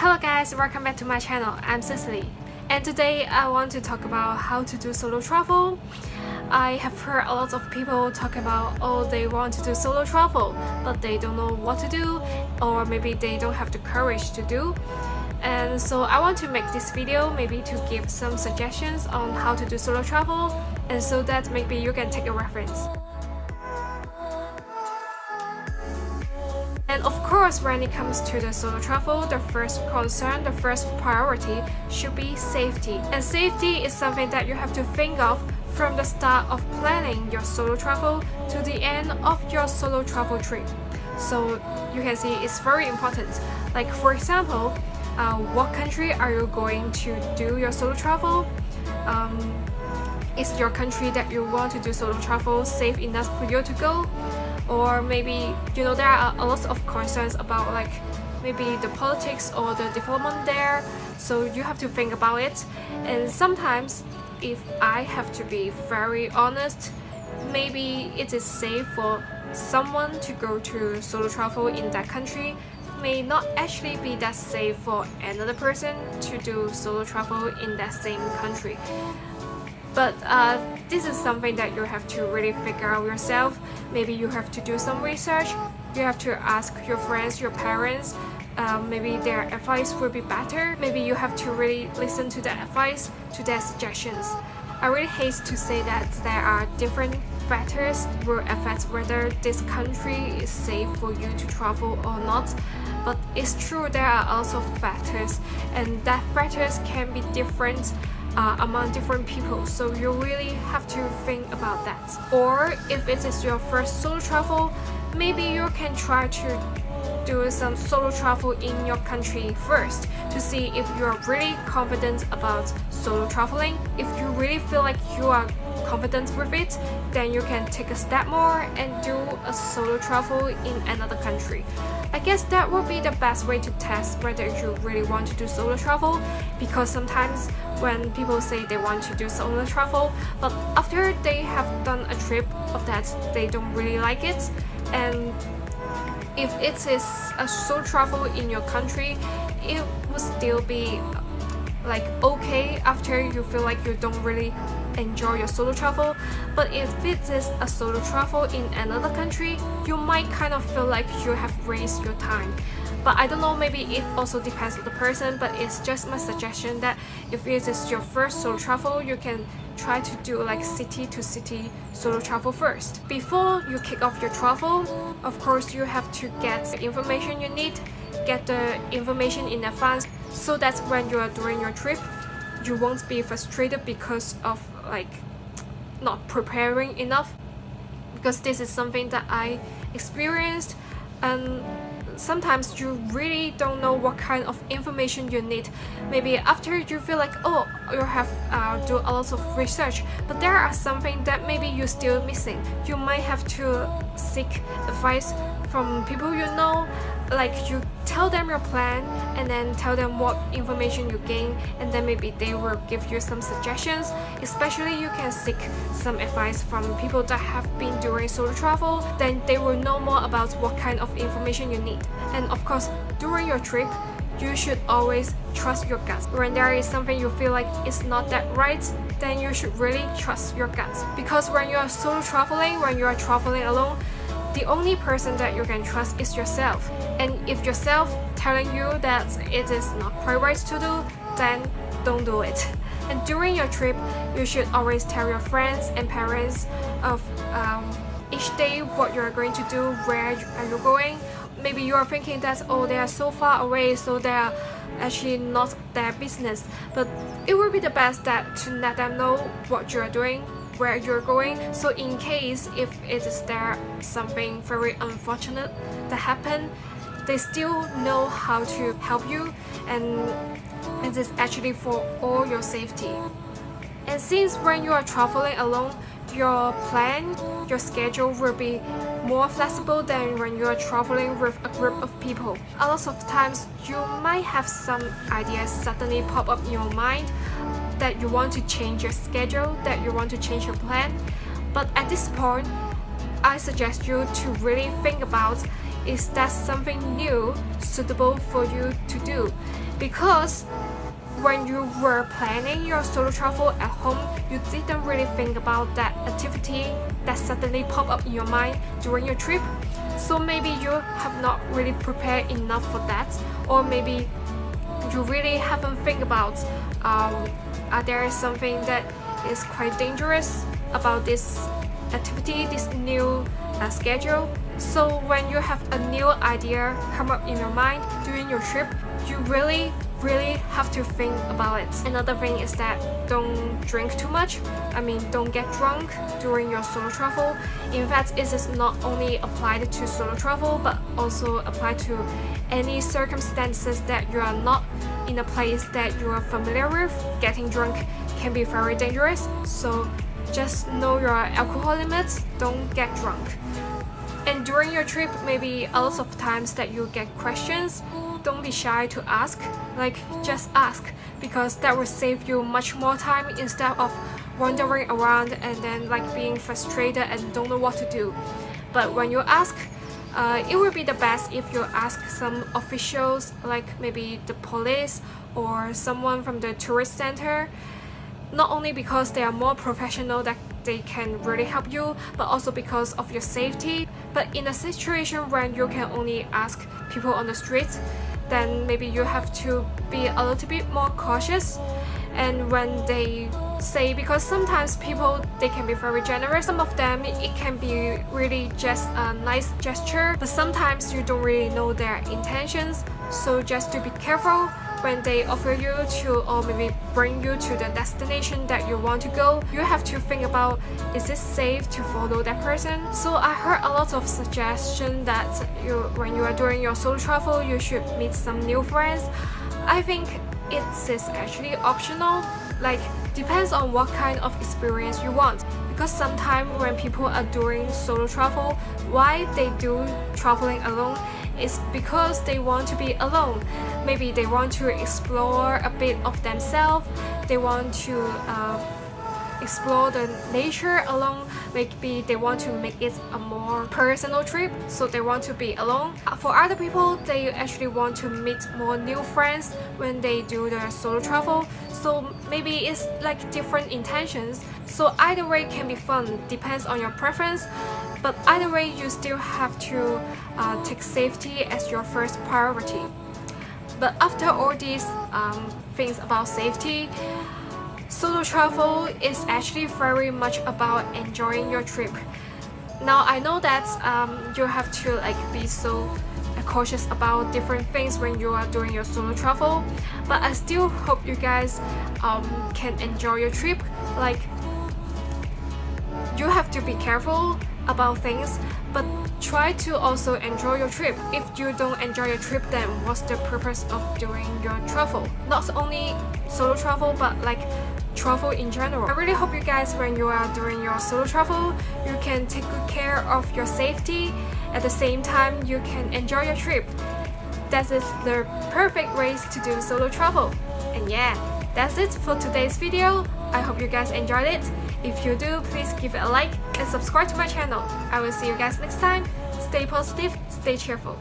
Hello guys, welcome back to my channel. I'm Cicely, and today I want to talk about how to do solo travel. I have heard a lot of people talk about they want to do solo travel but they don't know what to do, or maybe they don't have the courage to do. And so I want to make this video maybe to give some suggestions on how to do solo travel, and so that maybe you can take a reference. And of course, when it comes to the solo travel, the first concern, the first priority should be safety. And safety is something that you have to think of from the start of planning your solo travel to the end of your solo travel trip. So you can see it's very important. Like for example, what country are you going to do your solo travel? Is your country that you want to do solo travel safe enough for you to go? Or maybe, there are a lot of concerns about like maybe the politics or the development there, so you have to think about it. And sometimes, if I have to be very honest, maybe it is safe for someone to go to solo travel in that country may not actually be that safe for another person to do solo travel in that same country. But this is something that you have to really figure out yourself. Maybe you have to do some research. You have to ask your friends, your parents. Maybe their advice will be better. Maybe you have to really listen to their advice, to their suggestions. I really hate to say that there are different factors will affect whether this country is safe for you to travel or not. But it's true there are also factors, and that factors can be different among different people, so you really have to think about that. Or if it is your first solo travel, maybe you can try to do some solo travel in your country first to see if you are really confident about solo traveling. If you really feel like you are confident with it, then you can take a step more and do a solo travel in another country. I guess that would be the best way to test whether you really want to do solo travel, because sometimes when people say they want to do solo travel, but after they have done a trip of that, they don't really like it. And if it is a solo travel in your country, it will still be like okay after you feel like you don't really enjoy your solo travel. But if it is a solo travel in another country, you might kind of feel like you have wasted your time. But I don't know, maybe it also depends on the person, but it's just my suggestion that if it is your first solo travel, you can try to do like city to city solo travel first. Before you kick off your travel, of course you have to get the information you need, get the information in advance, so that when you are doing your trip, you won't be frustrated because of like not preparing enough. Because this is something that I experienced, and sometimes you really don't know what kind of information you need. Maybe after you feel like you have do a lot of research, but there are something that maybe you're still missing. You might have to seek advice from people you know, like you tell them your plan and then tell them what information you gain, and then maybe they will give you some suggestions. Especially you can seek some advice from people that have been doing solo travel, then they will know more about what kind of information you need. And of course, during your trip, you should always trust your gut. When there is something you feel like it's not that right, then you should really trust your gut. Because when you are solo traveling, when you are traveling alone, the only person that you can trust is yourself. And if yourself telling you that it is not quite right to do, then don't do it. And during your trip, you should always tell your friends and parents of each day what you're going to do, where are you going. Maybe you are thinking that they are so far away, so they are actually not their business. But it would be the best that to let them know what you are doing, where you're going, so in case if it is there something very unfortunate that happened, they still know how to help you, and it is actually for all your safety. And since when you are traveling alone, your plan, your schedule will be more flexible than when you are traveling with a group of people. A lot of times you might have some ideas suddenly pop up in your mind that you want to change your schedule, that you want to change your plan. But at this point, I suggest you to really think about, is that something new, suitable for you to do? because when you were planning your solo travel at home, you didn't really think about that activity that suddenly popped up in your mind during your trip. So maybe you have not really prepared enough for that, or maybe you really haven't think about are there something that is quite dangerous about this activity, this new schedule. So when you have a new idea come up in your mind during your trip, you really have to think about it. Another thing is that don't drink too much. Don't get drunk during your solo travel. In fact, it is not only applied to solo travel but also applied to any circumstances that you are not in a place that you are familiar with. Getting drunk can be very dangerous, so just know your alcohol limits, don't get drunk. And during your trip, maybe a lot of times that you get questions, don't be shy to ask. Just ask, because that will save you much more time instead of wandering around and then being frustrated and don't know what to do. But when you ask, it would be the best if you ask some officials, like maybe the police or someone from the tourist center. Not only because they are more professional that they can really help you, but also because of your safety. But in a situation when you can only ask people on the street, then maybe you have to be a little bit more cautious. And when they say, because sometimes people, they can be very generous, some of them it can be really just a nice gesture, but sometimes you don't really know their intentions. So just to be careful when they offer you to, or maybe bring you to the destination that you want to go, you have to think about, is it safe to follow that person? So I heard a lot of suggestions that when you are doing your solo travel, you should meet some new friends. I think it is actually optional, depends on what kind of experience you want. Because sometimes when people are doing solo travel, why they do traveling alone is because they want to be alone. Maybe they want to explore a bit of themselves, they want to explore the nature alone. Maybe they want to make it a more personal trip, so they want to be alone. For other people, they actually want to meet more new friends when they do their solo travel. So maybe it's different intentions. So either way can be fun, depends on your preference. But either way, you still have to take safety as your first priority. But after all these things about safety, solo travel is actually very much about enjoying your trip. Now I know that you have to be so cautious about different things when you are doing your solo travel, but I still hope you guys can enjoy your trip. You have to be careful about things, but try to also enjoy your trip. If you don't enjoy your trip, then what's the purpose of doing your travel? Not only solo travel, but travel in general. I really hope you guys, when you are doing your solo travel, you can take good care of your safety. At the same time, you can enjoy your trip. That is the perfect ways to do solo travel. And yeah, that's it for today's video. I hope you guys enjoyed it. If you do, please give it a like and subscribe to my channel. I will see you guys next time. Stay positive, stay cheerful.